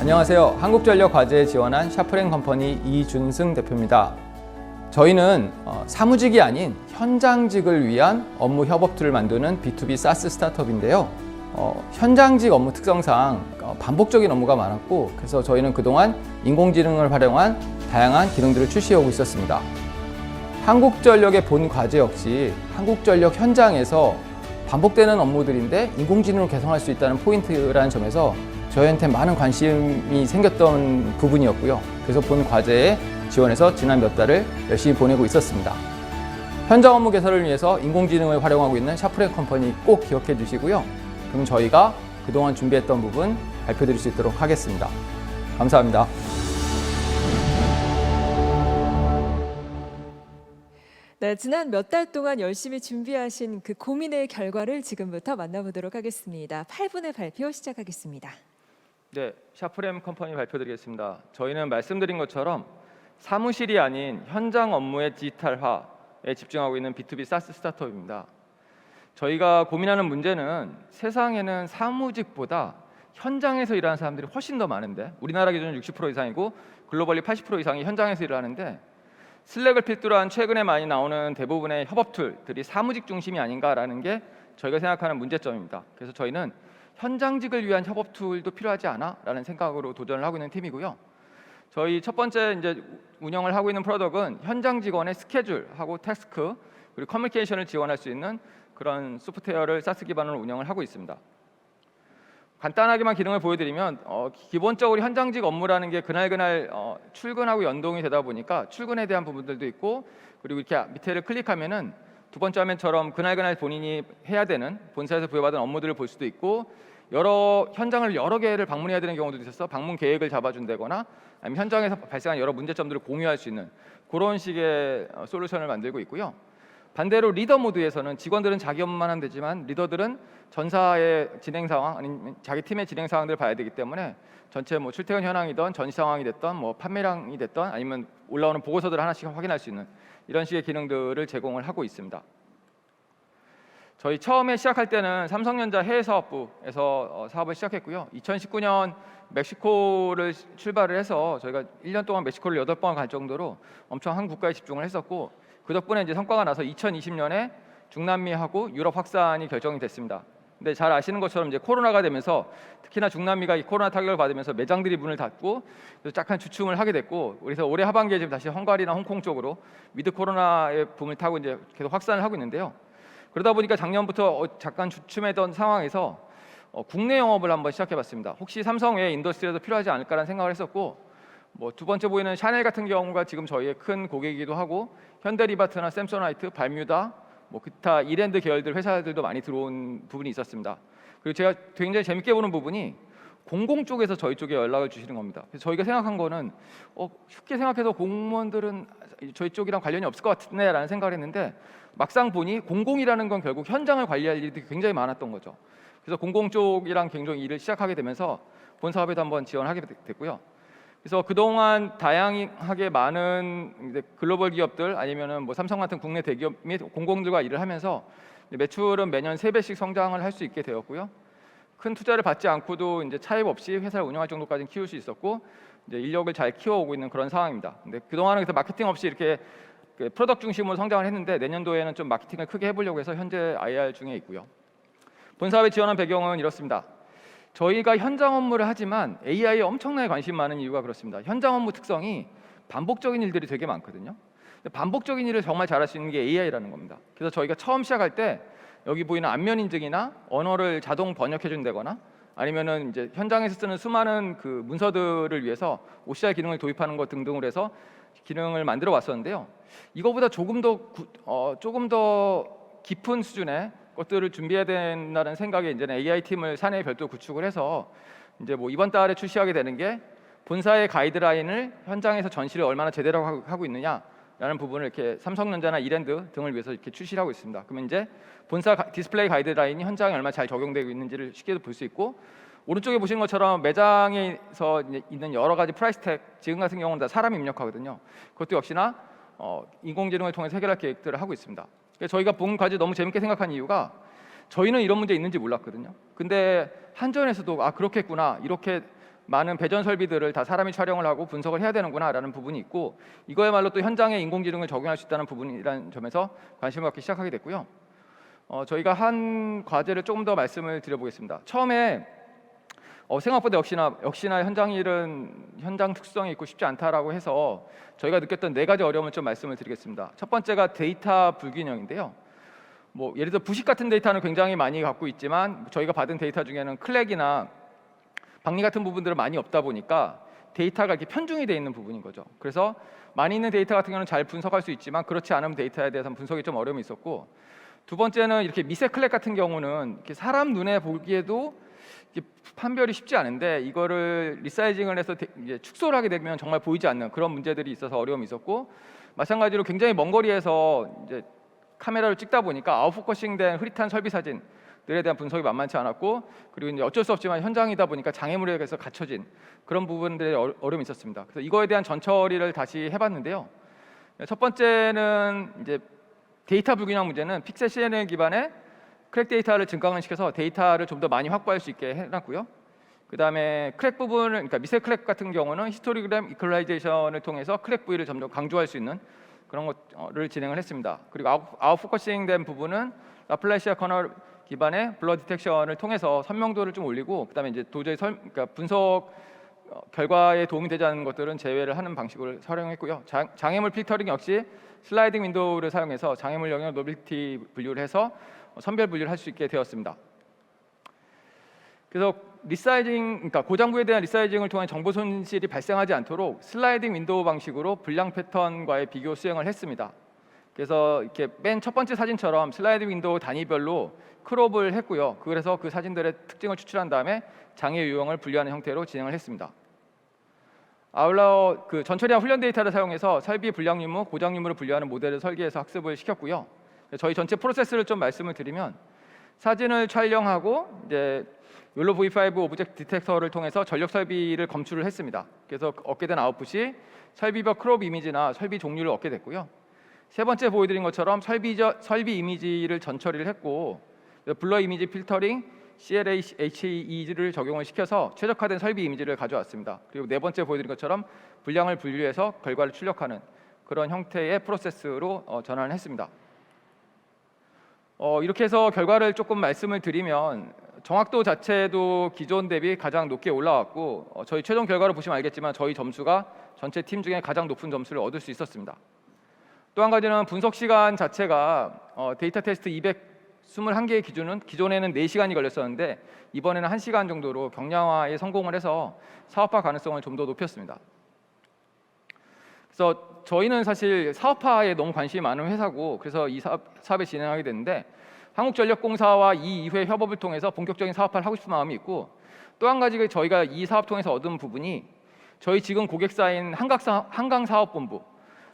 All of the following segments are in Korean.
안녕하세요. 한국전력 과제에 지원한 샤프랭컴퍼니 이준승 대표입니다. 저희는 사무직이 아닌 현장직을 위한 업무 협업 툴을 만드는 B2B SaaS 스타트업인데요. 현장직 업무 특성상 반복적인 업무가 많았고, 그래서 저희는 그동안 인공지능을 활용한 다양한 기능들을 출시하고 있었습니다. 한국전력의 본 과제 역시 한국전력 현장에서 반복되는 업무들인데 인공지능으로 개선할 수 있다는 포인트라는 점에서 저희한테 많은 관심이 생겼던 부분이었고요. 그래서 본 과제에 지원해서 지난 몇 달을 열심히 보내고 있었습니다. 현장 업무 개선을 위해서 인공지능을 활용하고 있는 샤프랭컴퍼니 꼭 기억해 주시고요. 그럼 저희가 그동안 준비했던 부분 발표드릴 수 있도록 하겠습니다. 감사합니다. 네, 지난 몇 달 동안 열심히 준비하신 그 고민의 결과를 지금부터 만나보도록 하겠습니다. 8분의 발표 시작하겠습니다. 네, 샤프랭컴퍼니 발표드리겠습니다. 저희는 말씀드린 것처럼 사무실이 아닌 현장 업무의 디지털화에 집중하고 있는 B2B SaaS 스타트업입니다. 저희가 고민하는 문제는 세상에는 사무직보다 현장에서 일하는 사람들이 훨씬 더 많은데, 우리나라 기준은 60% 이상이고 글로벌리 80% 이상이 현장에서 일을 하는데, 슬랙을 필두로 한 최근에 많이 나오는 대부분의 협업 툴들이 사무직 중심이 아닌가라는 게 저희가 생각하는 문제점입니다. 그래서 저희는 현장직을 위한 협업 툴도 필요하지 않아라는 생각으로 도전을 하고 있는 팀이고요. 저희 첫 번째 이제 운영을 하고 있는 프로덕트는 현장 직원의 스케줄하고 태스크 그리고 커뮤니케이션을 지원할 수 있는 그런 소프트웨어를 SaaS 기반으로 운영을 하고 있습니다. 간단하게만 기능을 보여드리면 기본적으로 현장직 업무라는 게 그날 출근하고 연동이 되다 보니까 출근에 대한 부분들도 있고, 그리고 이렇게 밑에를 클릭하면은 두 번째 화면처럼 그날 본인이 해야 되는 본사에서 부여받은 업무들을 볼 수도 있고, 현장을 여러 개를 방문해야 되는 경우도 있어서 방문 계획을 잡아준다거나 아니면 현장에서 발생한 여러 문제점들을 공유할 수 있는 그런 식의 솔루션을 만들고 있고요. 반대로 리더 모드에서는 직원들은 자기 업무만 하면 되지만 리더들은 전사의 진행 상황 아니면 자기 팀의 진행 상황들을 봐야 되기 때문에 전체 출퇴근 현황이든 전시 상황이 됐든 판매량이 됐든 아니면 올라오는 보고서들을 하나씩 확인할 수 있는 이런 식의 기능들을 제공을 하고 있습니다. 저희 처음에 시작할 때는 삼성전자 해외 사업부에서 사업을 시작했고요. 2019년 멕시코를 출발을 해서 저희가 1년 동안 멕시코를 8번 갈 정도로 엄청 한 국가에 집중을 했었고, 그 덕분에 이제 성과가 나서 2020년에 중남미하고 유럽 확산이 결정이 됐습니다. 근데 잘 아시는 것처럼 이제 코로나가 되면서 특히나 중남미가 이 코로나 타격을 받으면서 매장들이 문을 닫고 그래서 약간 주춤을 하게 됐고, 그래서 올해 하반기에 지금 다시 헝가리나 홍콩 쪽으로 위드 코로나의 붐을 타고 이제 계속 확산을 하고 있는데요. 그러다 보니까 작년부터 잠깐 주춤했던 상황에서 국내 영업을 한번 시작해봤습니다. 혹시 삼성 외에 인더스트리에도 필요하지 않을까라는 생각을 했었고, 두 번째 보이는 샤넬 같은 경우가 지금 저희의 큰 고객이기도 하고, 현대리바트나 샘소나이트, 발뮤다, 기타 이랜드 계열들 회사들도 많이 들어온 부분이 있었습니다. 그리고 제가 굉장히 재밌게 보는 부분이 공공 쪽에서 저희 쪽에 연락을 주시는 겁니다. 그래서 저희가 생각한 거는 쉽게 생각해서 공무원들은 저희 쪽이랑 관련이 없을 것 같네라는 생각을 했는데, 막상 보니 공공이라는 건 결국 현장을 관리할 일이 굉장히 많았던 거죠. 그래서 공공 쪽이랑 굉장히 일을 시작하게 되면서 본 사업에도 한번 지원하게 됐고요. 그래서 그동안 다양하게 많은 이제 글로벌 기업들 아니면은 삼성 같은 국내 대기업 및 공공들과 일을 하면서 매출은 매년 3배씩 성장을 할 수 있게 되었고요. 큰 투자를 받지 않고도 이제 차입 없이 회사를 운영할 정도까지는 키울 수 있었고, 이제 인력을 잘 키워오고 있는 그런 상황입니다. 근데 그동안은 그래서 마케팅 없이 이렇게 프로덕트 중심으로 성장을 했는데, 내년도에는 좀 마케팅을 크게 해보려고 해서 현재 IR 중에 있고요. 본 사업에 지원한 배경은 이렇습니다. 저희가 현장 업무를 하지만 AI에 엄청나게 관심 많은 이유가 그렇습니다. 현장 업무 특성이 반복적인 일들이 되게 많거든요. 반복적인 일을 정말 잘할 수 있는 게 AI라는 겁니다. 그래서 저희가 처음 시작할 때 여기 보이는 안면 인증이나 언어를 자동 번역해 준다거나 아니면은 이제 현장에서 쓰는 수많은 그 문서들을 위해서 OCR 기능을 도입하는 것 등등으로 해서 기능을 만들어 왔었는데요. 이거보다 조금 더 깊은 수준의 것들을 준비해야 된다는 생각에 이제는 AI 팀을 사내에 별도로 구축을 해서 이제 이번 달에 출시하게 되는 게 본사의 가이드라인을 현장에서 전시를 얼마나 제대로 하고 있느냐라는 부분을 이렇게 삼성전자나 이랜드 등을 위해서 이렇게 출시를 하고 있습니다. 그러면 이제 본사 디스플레이 가이드라인이 현장에 얼마나 잘 적용되고 있는지를 쉽게 볼 수 있고, 오른쪽에 보신 것처럼 매장에서 있는 여러 가지 프라이스 택, 지금 같은 경우는 다 사람이 입력하거든요. 그것도 역시나 인공지능을 통해서 해결할 계획들을 하고 있습니다. 저희가 본 과제 너무 재밌게 생각한 이유가 저희는 이런 문제 있는지 몰랐거든요. 근데 한전에서도 그렇겠구나, 이렇게 많은 배전 설비들을 다 사람이 촬영을 하고 분석을 해야 되는구나라는 부분이 있고, 이거야말로 또 현장에 인공지능을 적용할 수 있다는 부분이라는 점에서 관심을 갖기 시작하게 됐고요. 저희가 한 과제를 조금 더 말씀을 드려보겠습니다. 처음에 생각보다 역시나 현장 일은 현장 특성이 있고 쉽지 않다라고 해서 저희가 느꼈던 4가지 어려움을 좀 말씀을 드리겠습니다. 첫 번째가 데이터 불균형인데요. 뭐 예를 들어 부식 같은 데이터는 굉장히 많이 갖고 있지만 저희가 받은 데이터 중에는 클랙이나 박리 같은 부분들은 많이 없다 보니까 데이터가 이렇게 편중이 되어 있는 부분인 거죠. 그래서 많이 있는 데이터 같은 경우는 잘 분석할 수 있지만 그렇지 않은 데이터에 대해서는 분석이 좀 어려움이 있었고, 두 번째는 이렇게 미세 클랙 같은 경우는 이렇게 사람 눈에 보기에도 이렇게 판별이 쉽지 않은데 이거를 리사이징을 해서 이제 축소를 하게 되면 정말 보이지 않는 그런 문제들이 있어서 어려움이 있었고, 마찬가지로 굉장히 먼 거리에서 이제 카메라를 찍다 보니까 아웃포커싱된 흐릿한 설비 사진들에 대한 분석이 만만치 않았고, 그리고 이제 어쩔 수 없지만 현장이다 보니까 장애물에 의해서 갖춰진 그런 부분들의 어려움이 있었습니다. 그래서 이거에 대한 전처리를 다시 해봤는데요. 첫 번째는 이제 데이터 불균형 문제는 픽셀 CNN 기반의 크랙 데이터를 증강시켜서 데이터를 좀 더 많이 확보할 수 있게 해놨고요. 그 다음에 크랙 부분을, 그러니까 미세 클랙 같은 경우는 히스토리그램 이퀄라이제이션을 통해서 클랙 부위를 점점 강조할 수 있는 그런 것을 진행을 했습니다. 그리고 아웃포커싱된 부분은 라플라시아 커널 기반의 블러 디텍션을 통해서 선명도를 좀 올리고, 그다음에 이제 도저히 그러니까 분석 결과에 도움이 되지 않는 것들은 제외를 하는 방식을 활용했고요. 장애물 필터링 역시 슬라이딩 윈도우를 사용해서 장애물 영역 노빌티 분류를 해서 선별 분류를 할 수 있게 되었습니다. 그래서 그러니까 고장부에 대한 리사이징을 통해 정보 손실이 발생하지 않도록 슬라이딩 윈도우 방식으로 불량 패턴과의 비교 수행을 했습니다. 그래서 이렇게 맨 첫 번째 사진처럼 슬라이딩 윈도우 단위별로 크롭을 했고요. 그래서 그 사진들의 특징을 추출한 다음에 장애 유형을 분류하는 형태로 진행을 했습니다. 아울러 그 전처리한 훈련 데이터를 사용해서 설비 불량 유무, 고장 유무를 분류하는 모델을 설계해서 학습을 시켰고요. 저희 전체 프로세스를 좀 말씀을 드리면, 사진을 촬영하고 이제 욜로 V5 오브젝트 디텍터를 통해서 전력 설비를 검출을 했습니다. 그래서 얻게 된 아웃풋이 설비별 크롭 이미지나 설비 종류를 얻게 됐고요. 세 번째 보여드린 것처럼 설비 이미지를 전처리를 했고, 블러 이미지 필터링, CLHE를 적용을 시켜서 최적화된 설비 이미지를 가져왔습니다. 그리고 네 번째 보여드린 것처럼 분량을 분류해서 결과를 출력하는 그런 형태의 프로세스로 전환을 했습니다. 이렇게 해서 결과를 조금 말씀을 드리면, 정확도 자체도 기존 대비 가장 높게 올라왔고, 저희 최종 결과를 보시면 알겠지만 저희 점수가 전체 팀 중에 가장 높은 점수를 얻을 수 있었습니다. 또 한 가지는 분석 시간 자체가 데이터 테스트 221개의 기준은 기존에는 4시간이 걸렸었는데 이번에는 1시간 정도로 경량화에 성공을 해서 사업화 가능성을 좀 더 높였습니다. 그래서 저희는 사실 사업화에 너무 관심이 많은 회사고, 그래서 이 사업을 진행하게 됐는데, 한국전력공사와 이 이후의 협업을 통해서 본격적인 사업화를 하고 싶은 마음이 있고, 또 한 가지 저희가 이 사업 통해서 얻은 부분이, 저희 지금 고객사인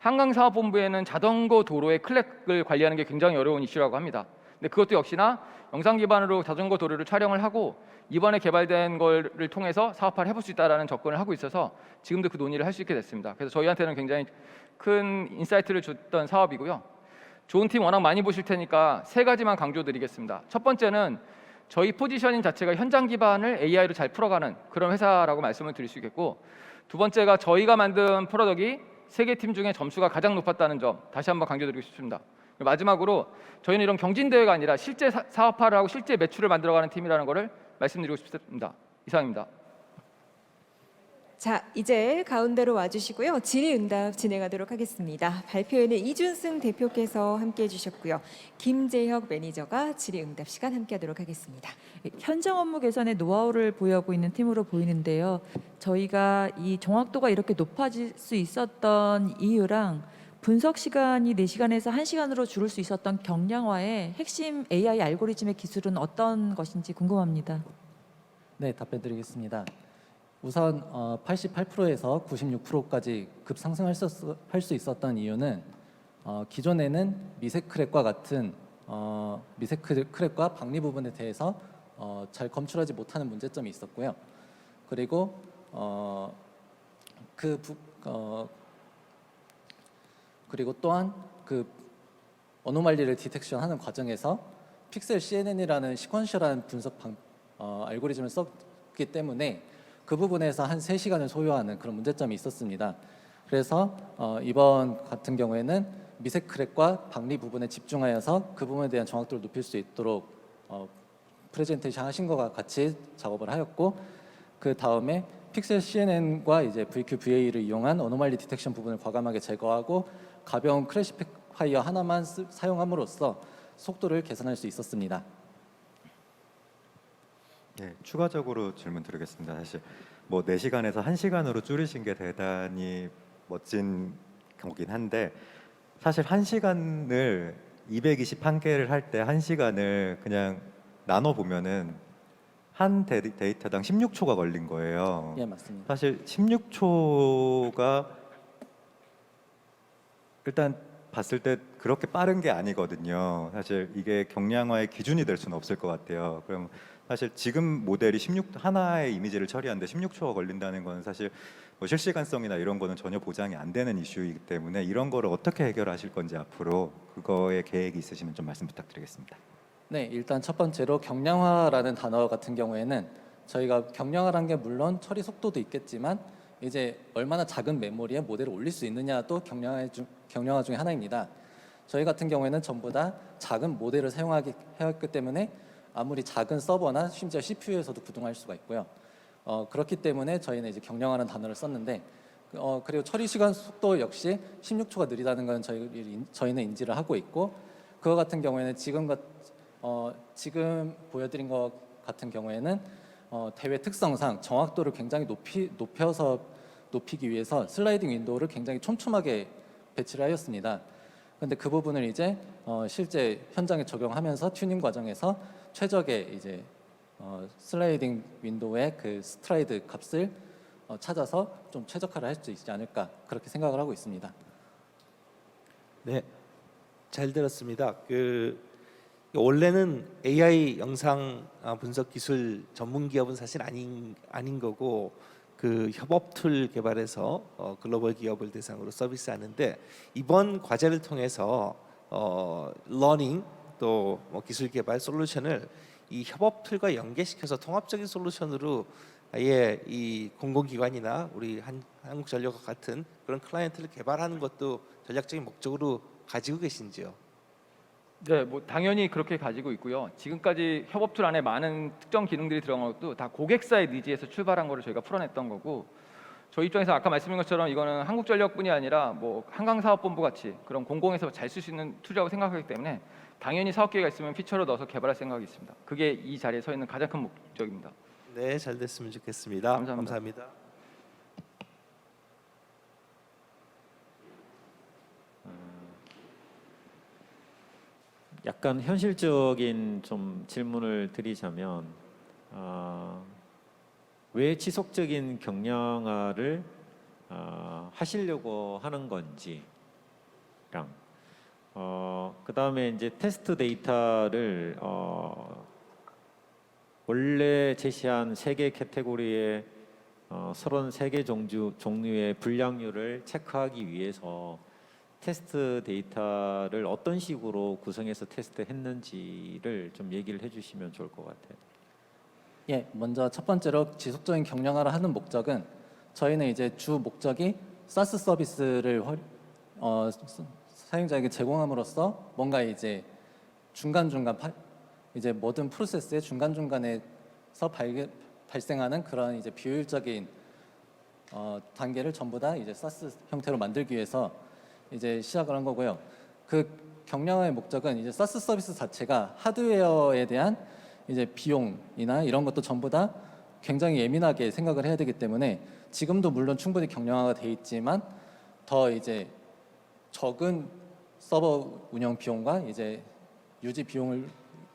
한강사업본부에는 자전거 도로의 클랙을 관리하는 게 굉장히 어려운 이슈라고 합니다. 근데 그것도 역시나 영상 기반으로 자전거 도로를 촬영을 하고 이번에 개발된 거를 통해서 사업화를 해볼 수 있다는 접근을 하고 있어서 지금도 그 논의를 할 수 있게 됐습니다. 그래서 저희한테는 굉장히 큰 인사이트를 줬던 사업이고요. 좋은 팀 워낙 많이 보실 테니까 3가지만 강조드리겠습니다. 첫 번째는 저희 포지셔닝 자체가 현장 기반을 AI로 잘 풀어가는 그런 회사라고 말씀을 드릴 수 있겠고, 두 번째가 저희가 만든 프로덕이 3개 팀 중에 점수가 가장 높았다는 점 다시 한번 강조드리고 싶습니다. 마지막으로 저희는 이런 경진대회가 아니라 실제 사업화를 하고 실제 매출을 만들어가는 팀이라는 것을 말씀드리고 싶습니다. 이상입니다. 자, 이제 가운데로 와주시고요. 질의응답 진행하도록 하겠습니다. 발표에는 이준승 대표께서 함께해 주셨고요. 김재혁 매니저가 질의응답 시간 함께하도록 하겠습니다. 현장 업무 개선의 노하우를 보유하고 있는 팀으로 보이는데요. 저희가 이 정확도가 이렇게 높아질 수 있었던 이유랑 분석 시간이 4시간에서 1시간으로 줄일 수 있었던 경량화의 핵심 AI 알고리즘의 기술은 어떤 것인지 궁금합니다. 네, 답변드리겠습니다. 우선 88%에서 96%까지 급상승할 수 있었던 이유는 기존에는 미세 크랙과 같은 미세 크랙과 박리 부분에 대해서 잘 검출하지 못하는 문제점이 있었고요. 그리고 그리고 또한 그 어노말리를 디텍션하는 과정에서 픽셀 CNN이라는 시퀀셜한 분석 알고리즘을 썼기 때문에 그 부분에서 한 3시간을 소요하는 그런 문제점이 있었습니다. 그래서 이번 같은 경우에는 미세 크랙과 박리 부분에 집중하여서 그 부분에 대한 정확도를 높일 수 있도록 프레젠테이션 하신 것과 같이 작업을 하였고, 그 다음에 픽셀 CNN과 이제 VQVA를 이용한 어노말리 디텍션 부분을 과감하게 제거하고 가벼운 클래시파이어 하나만 사용함으로써 속도를 개선할 수 있었습니다. 네, 추가적으로 질문 드리겠습니다. 사실 뭐 4시간에서 1시간으로 줄이신 게 대단히 멋진 거긴 한데, 사실 1시간을 221개를 할 때 1시간을 그냥 나눠 보면은 한 데이터당 16초가 걸린 거예요. 예, 맞습니다. 사실 16초가 일단 봤을 때 그렇게 빠른 게 아니거든요. 사실 이게 경량화의 기준이 될 수는 없을 것 같아요. 그럼 사실 지금 모델이 하나의 이미지를 처리하는데 16초가 걸린다는 건 사실 뭐 실시간성이나 이런 거는 전혀 보장이 안 되는 이슈이기 때문에 이런 거를 어떻게 해결하실 건지 앞으로 그거에 계획이 있으시면 좀 말씀 부탁드리겠습니다. 네, 일단 첫 번째로 경량화라는 단어 같은 경우에는 저희가 경량화라는 게 물론 처리 속도도 있겠지만 이제 얼마나 작은 메모리에 모델을 올릴 수 있느냐도 경량화 중에 하나입니다. 저희 같은 경우에는 전부 다 작은 모델을 사용하기 해왔기 때문에 아무리 작은 서버나 심지어 CPU에서도 구동할 수가 있고요. 그렇기 때문에 저희는 이제 경량화라는 단어를 썼는데, 그리고 처리 시간 속도 역시 16초가 느리다는 건 저희는 인지를 하고 있고, 그거 같은 경우에는 지금 보여드린 것 같은 경우에는 대회 특성상 정확도를 굉장히 높이기 위해서 슬라이딩 윈도우를 굉장히 촘촘하게 배치를 하였습니다. 그런데 그 부분을 이제 실제 현장에 적용하면서 튜닝 과정에서 최적의 이제 슬라이딩 윈도우의 그 스트라이드 값을 찾아서 좀 최적화를 할 수 있지 않을까, 그렇게 생각을 하고 있습니다. 네, 잘 들었습니다. 원래는 AI 영상 분석 기술 전문 기업은 사실 아닌 거고, 그 협업 툴 개발해서 글로벌 기업을 대상으로 서비스하는데, 이번 과제를 통해서 러닝 또 뭐 기술 개발 솔루션을 이 협업 툴과 연계시켜서 통합적인 솔루션으로 아예 이 공공기관이나 우리 한국전력과 같은 그런 클라이언트를 개발하는 것도 전략적인 목적으로 가지고 계신지요? 네, 뭐 당연히 그렇게 가지고 있고요. 지금까지 협업 툴 안에 많은 특정 기능들이 들어간 것도 다 고객사의 니즈에서 출발한 거를 저희가 풀어냈던 거고, 저희 입장에서 아까 말씀드린 것처럼 이거는 한국전력뿐이 아니라 뭐 한강사업본부 같이 그런 공공에서 잘 쓸 수 있는 툴이라고 생각하기 때문에 당연히 사업 계획가 있으면 피처로 넣어서 개발할 생각이 있습니다. 그게 이 자리에 서 있는 가장 큰 목적입니다. 네, 잘 됐으면 좋겠습니다. 감사합니다. 감사합니다. 약간 현실적인 좀 질문을 드리자면, 왜 지속적인 경량화를 하시려고 하는 건지랑, 그 다음에 이제 테스트 데이터를 원래 제시한 3개 카테고리의 33개 종류의 분량률을 체크하기 위해서 테스트 데이터를 어떤 식으로 구성해서 테스트했는지를 좀 얘기를 해주시면 좋을 것 같아요. 예, 먼저 첫 번째로 지속적인 경량화를 하는 목적은, 저희는 이제 주 목적이 사스 서비스를 사용자에게 제공함으로써 뭔가 이제 이제 모든 프로세스의 중간중간에서 발생하는 그런 이제 비효율적인 단계를 전부 다 이제 사스 형태로 만들기 위해서 이제 시작을 한 거고요. 그 경량화의 목적은 이제 사스 서비스 자체가 하드웨어에 대한 이제 비용이나 이런 것도 전부 다 굉장히 예민하게 생각을 해야 되기 때문에, 지금도 물론 충분히 경량화가 돼 있지만 더 이제 적은 서버 운영 비용과 이제 유지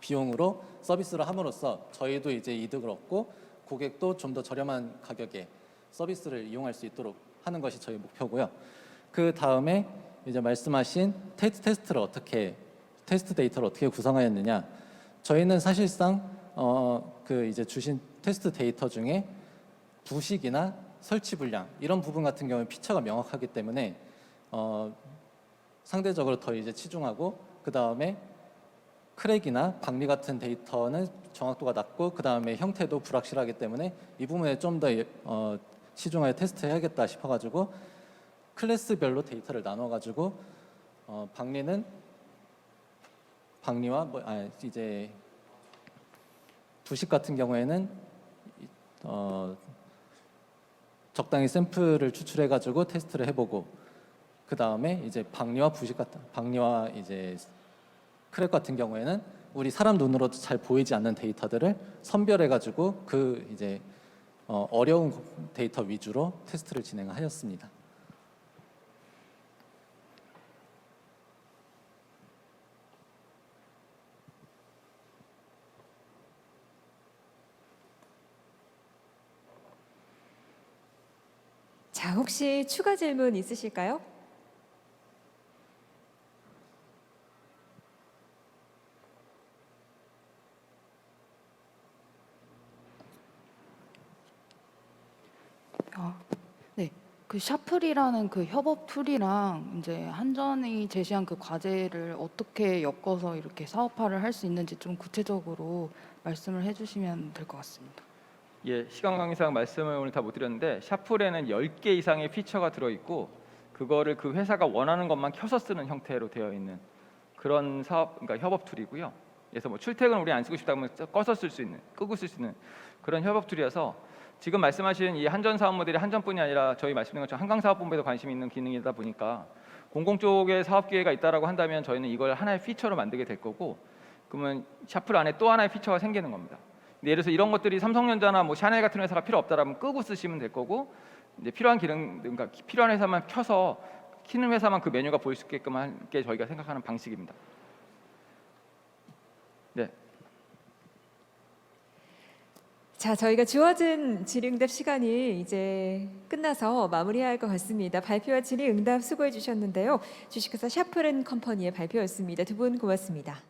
비용으로 서비스를 함으로써 저희도 이제 이득을 얻고 고객도 좀 더 저렴한 가격에 서비스를 이용할 수 있도록 하는 것이 저희 목표고요. 그 다음에 이제 말씀하신 테스트 데이터를 어떻게 구성하였느냐, 저희는 사실상 그 이제 주신 테스트 데이터 중에 부식이나 설치 불량 이런 부분 같은 경우는 피처가 명확하기 때문에 상대적으로 더 이제 치중하고, 그 다음에 크랙이나 박리 같은 데이터는 정확도가 낮고 그 다음에 형태도 불확실하기 때문에 이 부분에 좀 더 치중하여 테스트해야겠다 싶어가지고 클래스별로 데이터를 나눠가지고 박리와 이제 부식 같은 경우에는 적당히 샘플을 추출해가지고 테스트를 해보고 그 다음에 이제 박리와 이제 크랙 같은 경우에는 우리 사람 눈으로도 잘 보이지 않는 데이터들을 선별해가지고 그 이제 어려운 데이터 위주로 테스트를 진행하였습니다. 자, 혹시 추가 질문 있으실까요? 네. 그 샤플이라는 그 협업 툴이랑 이제 한전이 제시한 그 과제를 어떻게 엮어서 이렇게 사업화를 할 수 있는지 좀 구체적으로 말씀을 해주시면 될 것 같습니다. 예, 시간 관계상 말씀을 오늘 다 못 드렸는데 샤플에는 10개 이상의 피처가 들어있고 그거를 그 회사가 원하는 것만 켜서 쓰는 형태로 되어 있는 그런 그러니까 협업 툴이고요. 그래서 뭐 출퇴근 우리 안 쓰고 싶다면 꺼서 쓸 수 있는, 끄고 쓸 수 있는 그런 협업 툴이어서 지금 말씀하신 이 한전 사업 모델이 한전뿐이 아니라 저희 말씀드린 것처럼 한강사업본부에도 관심이 있는 기능이다 보니까 공공 쪽에 사업 기회가 있다라고 한다면 저희는 이걸 하나의 피처로 만들게 될 거고 그러면 샤플 안에 또 하나의 피처가 생기는 겁니다. 예를 들어서 이런 것들이 삼성전자나 뭐 샤넬 같은 회사가 필요 없다라면 끄고 쓰시면 될 거고 이제 필요한 기능, 그러니까 필요한 회사만 켜서 키는 회사만 그 메뉴가 보일 수 있게끔 한 게 저희가 생각하는 방식입니다. 네. 자, 저희가 주어진 질의응답 시간이 이제 끝나서 마무리해야 할 것 같습니다. 발표와 질의응답 수고해 주셨는데요. 주식회사 샤플앤컴퍼니의 발표였습니다. 두 분 고맙습니다.